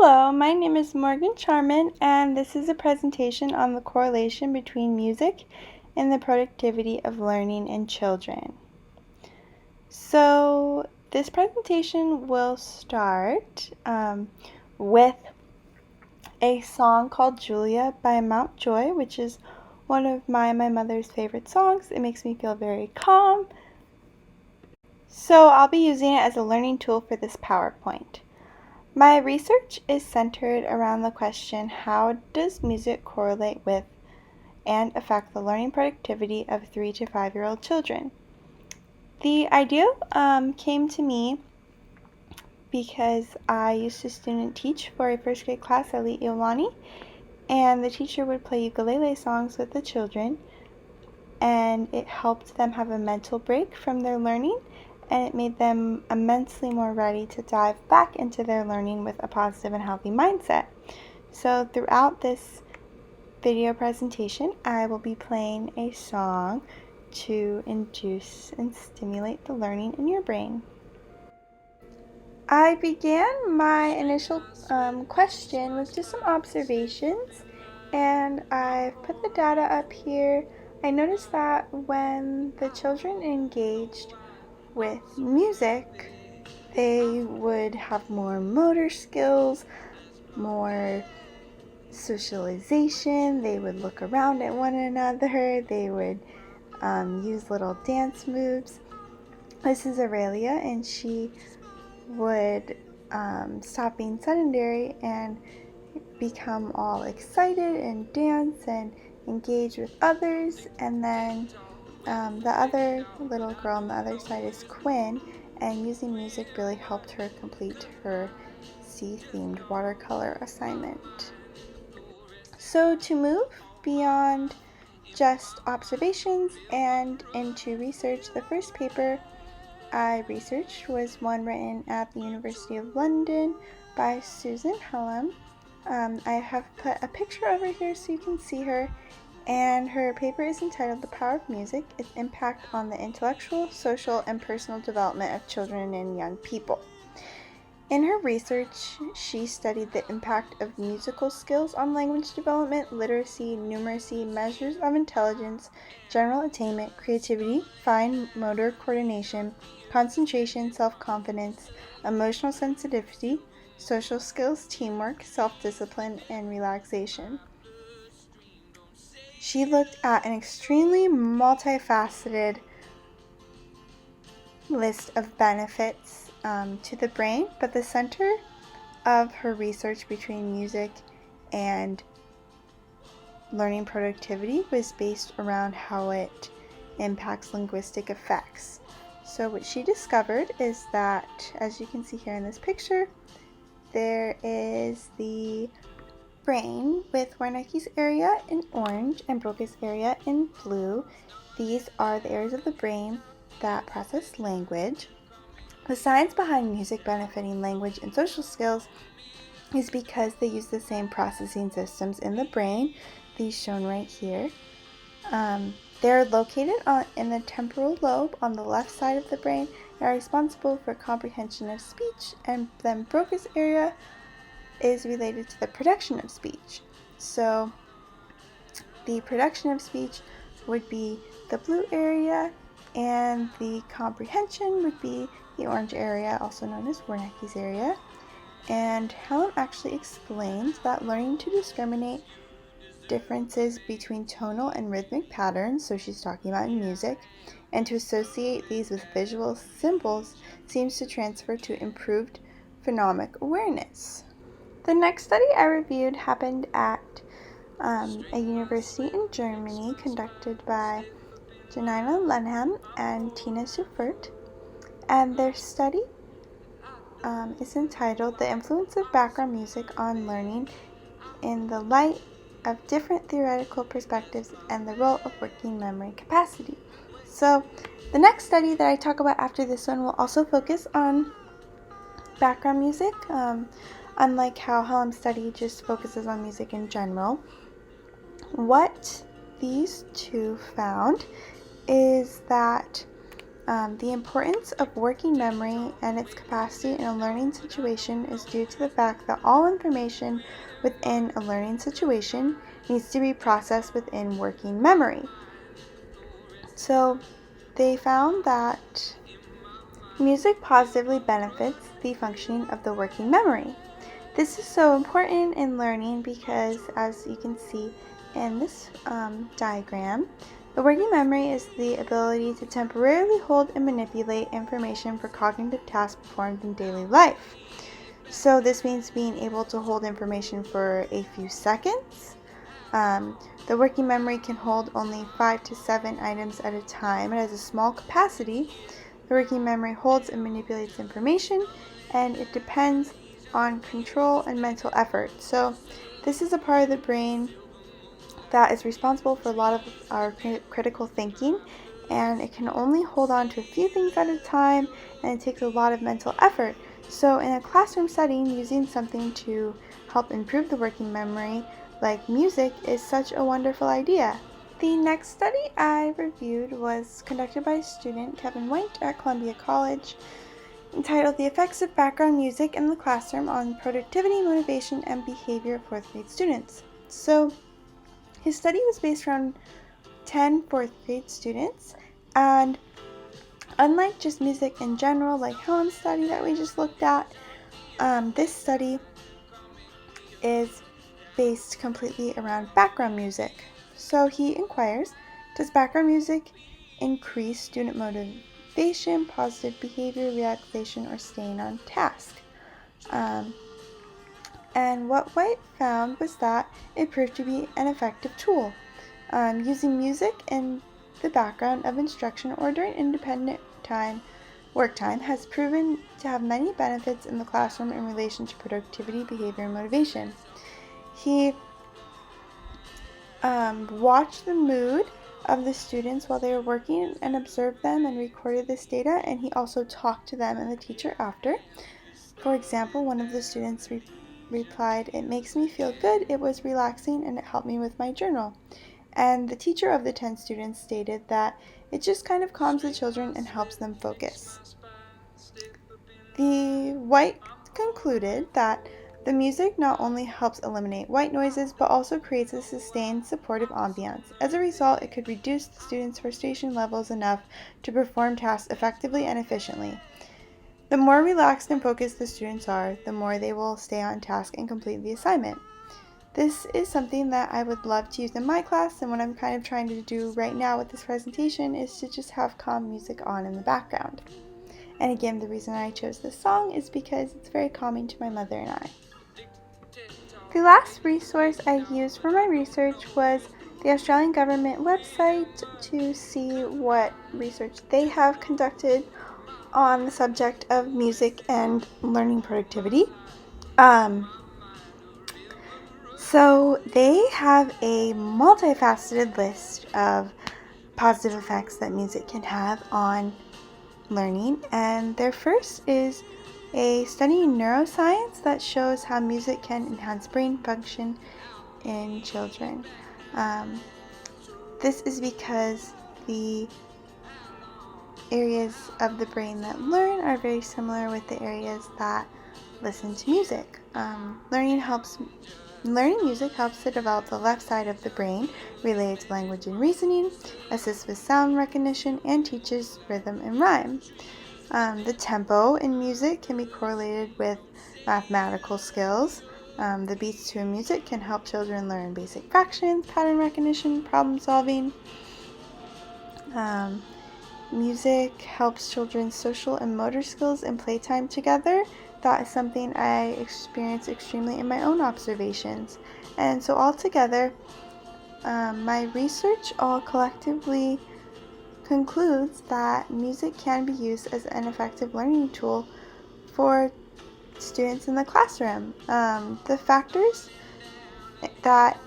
Hello, my name is Morgan Sharman, and this is a presentation on the correlation between music and the productivity of learning in children. So this presentation will start with a song called Julia by Mount Joy, which is one of my mother's favorite songs. It makes me feel very calm. So I'll be using it as a learning tool for this PowerPoint. My research is centered around the question, how does music correlate with and affect the learning productivity of 3 to 5-year-old children? The idea came to me because I used to student teach for a first grade class at Iolani, and the teacher would play ukulele songs with the children, and it helped them have a mental break from their learning, and it made them immensely more ready to dive back into their learning with a positive and healthy mindset. So throughout this video presentation, I will be playing a song to induce and stimulate the learning in your brain. I began my initial question with just some observations, and I've put the data up here. I noticed that when the children engaged with music, they would have more motor skills, more socialization, they would look around at one another, they would use little dance moves. This is Aurelia, and she would stop being sedentary and become all excited and dance and engage with others. And then the other little girl on the other side is Quinn, and using music really helped her complete her sea-themed watercolor assignment. So to move beyond just observations and into research, the first paper I researched was one written at the University of London by Susan Hallam. I have put a picture over here so you can see her, and her paper is entitled The Power of Music, Its Impact on the Intellectual, Social, and Personal Development of Children and Young People. In her research, she studied the impact of musical skills on language development, literacy, numeracy, measures of intelligence, general attainment, creativity, fine motor coordination, concentration, self-confidence, emotional sensitivity, social skills, teamwork, self-discipline, and relaxation. She looked at an extremely multifaceted list of benefits to the brain, but the center of her research between music and learning productivity was based around how it impacts linguistic effects. So what she discovered is that, as you can see here in this picture, there is the brain with Wernicke's area in orange and Broca's area in blue. These are the areas of the brain that process language. The science behind music benefiting language and social skills is because they use the same processing systems in the brain, these shown right here. They're located in the temporal lobe on the left side of the brain and are responsible for comprehension of speech, and then Broca's area is related to the production of speech. So the production of speech would be the blue area, and the comprehension would be the orange area, also known as Wernicke's area. And Helen actually explains that learning to discriminate differences between tonal and rhythmic patterns, so she's talking about in music, and to associate these with visual symbols seems to transfer to improved phonemic awareness. The next study I reviewed happened at a university in Germany conducted by Janina Lenham and Tina Sufert, and their study is entitled The Influence of Background Music on Learning in the Light of Different Theoretical Perspectives and the Role of Working Memory Capacity. So the next study that I talk about after this one will also focus on background music. Unlike how Hallam's study just focuses on music in general, what these two found is that The importance of working memory and its capacity in a learning situation is due to the fact that all information within a learning situation needs to be processed within working memory. So they found that music positively benefits the functioning of the working memory. This is so important in learning because, as you can see in this diagram, the working memory is the ability to temporarily hold and manipulate information for cognitive tasks performed in daily life. So this means being able to hold information for a few seconds. The working memory can hold only 5 to 7 items at a time. It has a small capacity. The working memory holds and manipulates information, and it depends on control and mental effort. So this is a part of the brain that is responsible for a lot of our critical thinking, and it can only hold on to a few things at a time, and it takes a lot of mental effort. So in a classroom setting, using something to help improve the working memory, like music, is such a wonderful idea. The next study I reviewed was conducted by student Kevin White at Columbia College, entitled The Effects of Background Music in the Classroom on Productivity, Motivation, and Behavior of 4th grade students. So his study was based around 10 4th grade students, and unlike just music in general, like Helen's study that we just looked at, this study is based completely around background music. So he inquires, does background music increase student motivation, positive behavior, relaxation, or staying on task? And what White found was that it proved to be an effective tool. Using music in the background of instruction or during independent work time has proven to have many benefits in the classroom in relation to productivity, behavior, and motivation. He watched the mood of the students while they were working and observed them and recorded this data, and he also talked to them and the teacher after. For example, one of the students replied, "It makes me feel good, it was relaxing, and it helped me with my journal." And the teacher of the 10 students stated that it just kind of calms the children and helps them focus. The White concluded that the music not only helps eliminate white noises, but also creates a sustained, supportive ambiance. As a result, it could reduce the students' frustration levels enough to perform tasks effectively and efficiently. The more relaxed and focused the students are, the more they will stay on task and complete the assignment. This is something that I would love to use in my class, and what I'm kind of trying to do right now with this presentation is to just have calm music on in the background. And again, the reason I chose this song is because it's very calming to my mother and I. The last resource I used for my research was the Australian government website to see what research they have conducted on the subject of music and learning productivity. So they have a multifaceted list of positive effects that music can have on learning, and their first is a study in neuroscience that shows how music can enhance brain function in children. This is because the areas of the brain that learn are very similar with the areas that listen to music. Learning music helps to develop the left side of the brain related to language and reasoning, assists with sound recognition, and teaches rhythm and rhyme. The tempo in music can be correlated with mathematical skills. The beats to a music can help children learn basic fractions, pattern recognition, problem solving. Music helps children's social and motor skills in playtime together. That is something I experience extremely in my own observations. And so altogether, my research all collectively concludes that music can be used as an effective learning tool for students in the classroom. The factors that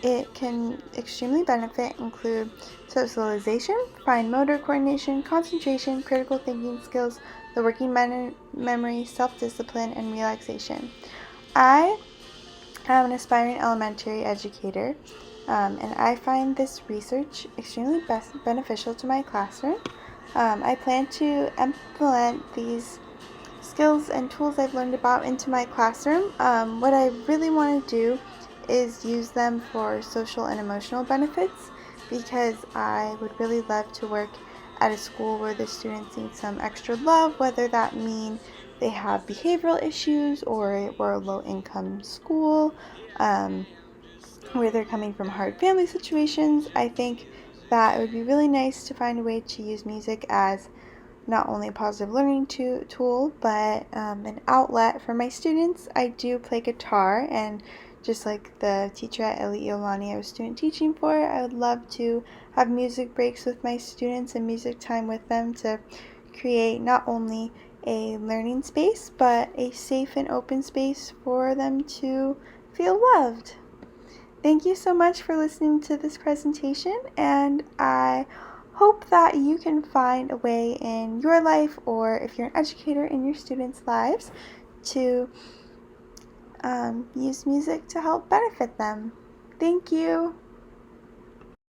it can extremely benefit include socialization, fine motor coordination, concentration, critical thinking skills, the working memory, self-discipline, and relaxation. I am an aspiring elementary educator, and I find this research extremely beneficial to my classroom. I plan to implement these skills and tools I've learned about into my classroom. What I really want to do is use them for social and emotional benefits, because I would really love to work at a school where the students need some extra love, whether that mean they have behavioral issues or we're a low income school, where they're coming from hard family situations. I think that it would be really nice to find a way to use music as not only a positive learning tool, but an outlet for my students. I do play guitar, and just like the teacher at Iolani I was student teaching for, I would love to have music breaks with my students and music time with them to create not only a learning space, but a safe and open space for them to feel loved. Thank you so much for listening to this presentation, and I hope that you can find a way in your life, or if you're an educator, in your students' lives, to use music to help benefit them. Thank you.